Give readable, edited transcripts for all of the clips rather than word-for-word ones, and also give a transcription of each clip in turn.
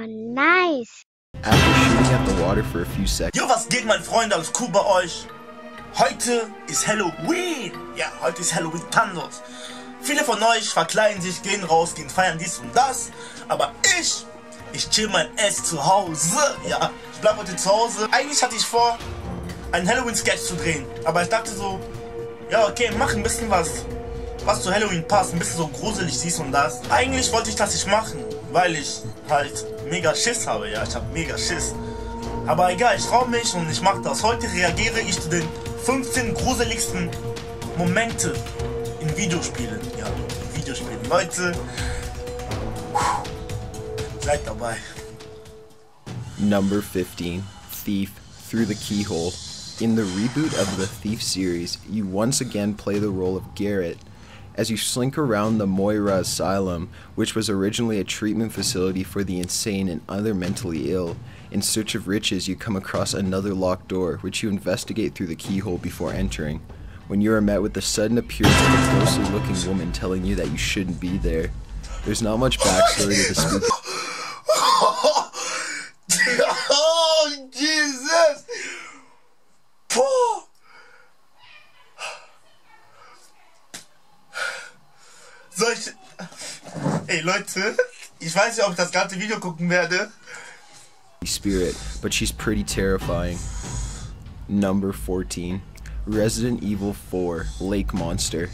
nice. After shooting at the water for a few seconds. Jo, was geht, mein Freunde, alles cool bei euch? Heute ist Halloween. Ja, heute ist Halloween Tandos. Viele von euch verkleiden sich, gehen raus, gehen feiern dies und das. Aber ich chill mein Ass zu Hause. Ja, ich bleib heute zu Hause. Eigentlich hatte ich vor, einen Halloween-Sketch zu drehen. Aber ich dachte so, ja okay, mach ein bisschen was zu Halloween passt. Ein bisschen so gruselig, dies und das. Eigentlich wollte ich das nicht machen, weil ich halt mega Schiss habe. Ja, ich habe mega Schiss. Aber egal, ich trau mich und ich mach das. Heute reagiere ich zu den 15 gruseligsten Momente in Videospielen. Ja, in Videospielen. Leute, seid dabei. Number 15. Thief through the keyhole. In the reboot of the Thief series, you once again play the role of Garrett as you slink around the Moira Asylum, which was originally a treatment facility for the insane and other mentally ill. In search of riches, you come across another locked door, which you investigate through the keyhole before entering, when you are met with the sudden appearance of a ghostly looking woman telling you that you shouldn't be there. There's not much backstory to the spooky. Oh, Jesus! Puh. Ey Leute, ich weiß nicht, ob ich das ganze Video gucken werde. Spirit, but she's pretty terrifying. Number 14. Resident Evil 4 Lake Monster.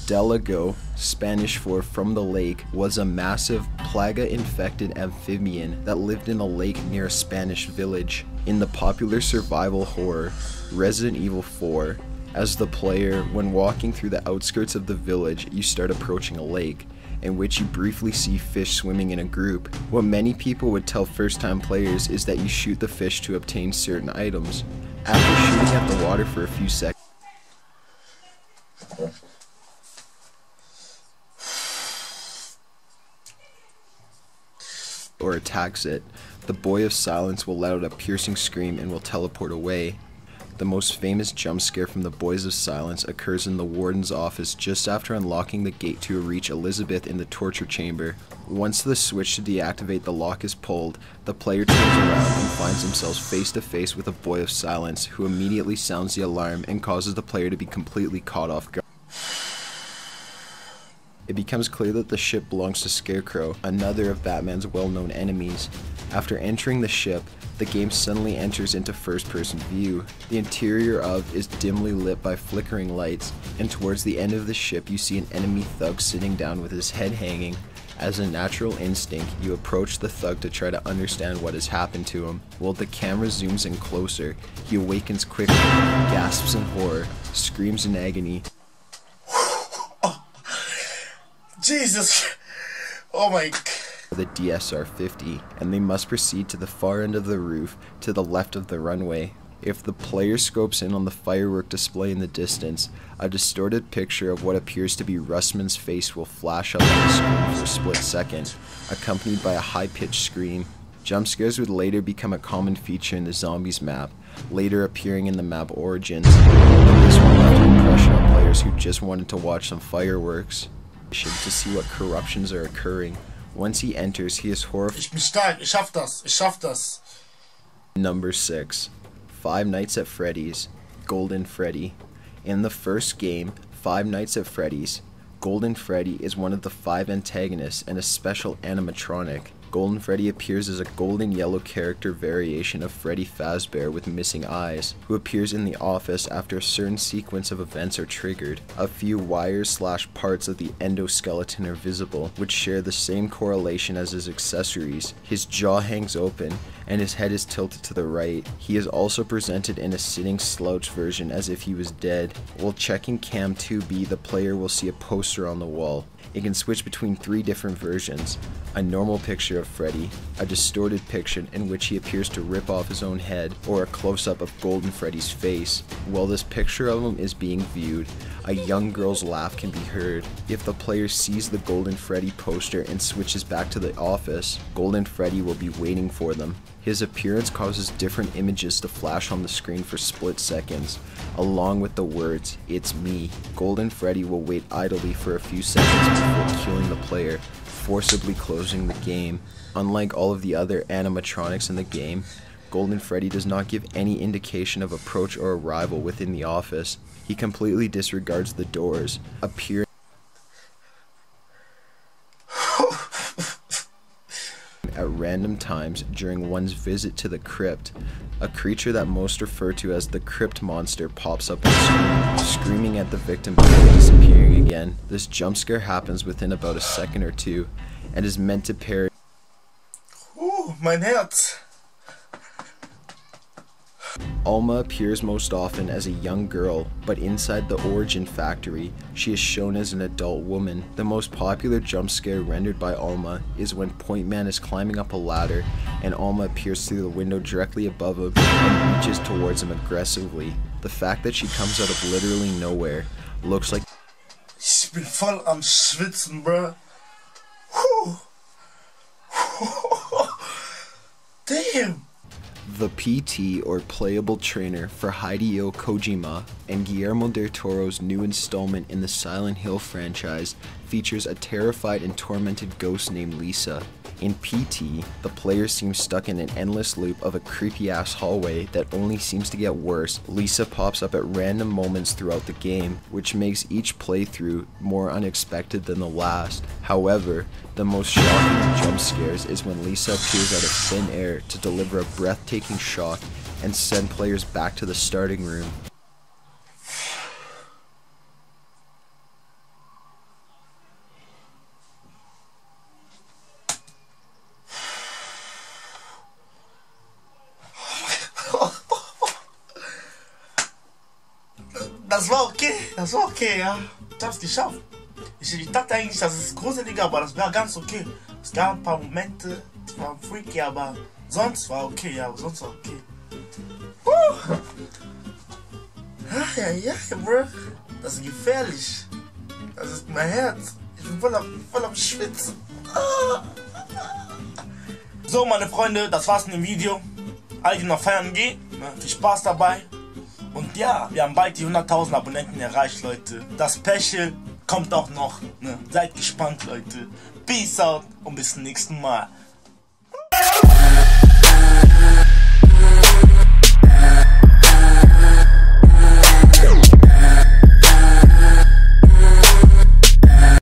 Delago, Spanish for from the lake, was a massive plaga-infected amphibian that lived in a lake near a Spanish village. In the popular survival horror Resident Evil 4, as the player, when walking through the outskirts of the village, you start approaching a lake, in which you briefly see fish swimming in a group. What many people would tell first-time players is that you shoot the fish to obtain certain items. After shooting at the water for a few seconds, or attacks it, the Boy of Silence will let out a piercing scream and will teleport away. The most famous jump scare from the Boys of Silence occurs in the warden's office just after unlocking the gate to reach Elizabeth in the torture chamber. Once the switch to deactivate the lock is pulled, the player turns around and finds themselves face to face with a Boy of Silence, who immediately sounds the alarm and causes the player to be completely caught off guard. It becomes clear that the ship belongs to Scarecrow, another of Batman's well-known enemies. After entering the ship, the game suddenly enters into first-person view. The interior of is dimly lit by flickering lights, and towards the end of the ship you see an enemy thug sitting down with his head hanging. As a natural instinct, you approach the thug to try to understand what has happened to him. While the camera zooms in closer, he awakens quickly, gasps in horror, screams in agony. Jesus! Oh my God. The DSR-50, and they must proceed to the far end of the roof, to the left of the runway. If the player scopes in on the firework display in the distance, a distorted picture of what appears to be Russman's face will flash up on the screen for a split second, accompanied by a high-pitched scream. Jump scares would later become a common feature in the Zombies map, later appearing in the map Origins, and this one left an impression on players who just wanted to watch some fireworks to see what corruptions are occurring. Once he enters, he is horrified. Ich bin stark, ich schaff das. Number 6. Five Nights at Freddy's, Golden Freddy. In the first game, Five Nights at Freddy's, Golden Freddy is one of the 5 antagonists and a special animatronic. Golden Freddy appears as a golden yellow character variation of Freddy Fazbear with missing eyes, who appears in the office after a certain sequence of events are triggered. A few wires/parts of the endoskeleton are visible, which share the same correlation as his accessories. His jaw hangs open, and his head is tilted to the right. He is also presented in a sitting slouch version as if he was dead. While checking Cam 2B, the player will see a poster on the wall. It can switch between 3 different versions: a normal picture of Freddy, a distorted picture in which he appears to rip off his own head, or a close-up of Golden Freddy's face. While this picture of him is being viewed, a young girl's laugh can be heard. If the player sees the Golden Freddy poster and switches back to the office, Golden Freddy will be waiting for them. His appearance causes different images to flash on the screen for split seconds, along with the words, "It's me." Golden Freddy will wait idly for a few seconds before killing the player, forcibly closing the game. Unlike all of the other animatronics in the game, Golden Freddy does not give any indication of approach or arrival within the office. He completely disregards the doors, appearing at random times during one's visit to the crypt. A creature that most refer to as the Crypt Monster pops up and screaming at the victim before disappearing again. This jump scare happens within about a second or two and is meant to parry. Mein Herz. Alma appears most often as a young girl, but inside the Origin Factory, she is shown as an adult woman. The most popular jump scare rendered by Alma is when Point Man is climbing up a ladder and Alma appears through the window directly above him and reaches towards him aggressively. The fact that she comes out of literally nowhere looks like Ich bin voll am Schwitzen, bruh. Damn. The PT, or playable trainer, for Hideo Kojima and Guillermo del Toro's new installment in the Silent Hill franchise features a terrified and tormented ghost named Lisa. In PT, the player seems stuck in an endless loop of a creepy-ass hallway that only seems to get worse. Lisa pops up at random moments throughout the game, which makes each playthrough more unexpected than the last. However, the most shocking jump scares is when Lisa appears out of thin air to deliver a breathtaking shock and send players back to the starting room. Das war okay, ja. Ich hab's geschafft. Ich dachte eigentlich, das ist gruseliger, aber das war ganz okay. Es gab ein paar Momente, es war freaky, aber sonst war okay, ja, sonst war okay. Ja, bro. Das ist gefährlich. Das ist mein Herz. Ich bin voll am Schwitzen. So, meine Freunde, das war's in dem Video. Alle, die noch feiern gehen, viel Spaß dabei. Und ja, wir haben bald die 100.000 Abonnenten erreicht, Leute. Das Special kommt auch noch. Ne? Seid gespannt, Leute. Peace out und bis zum nächsten Mal.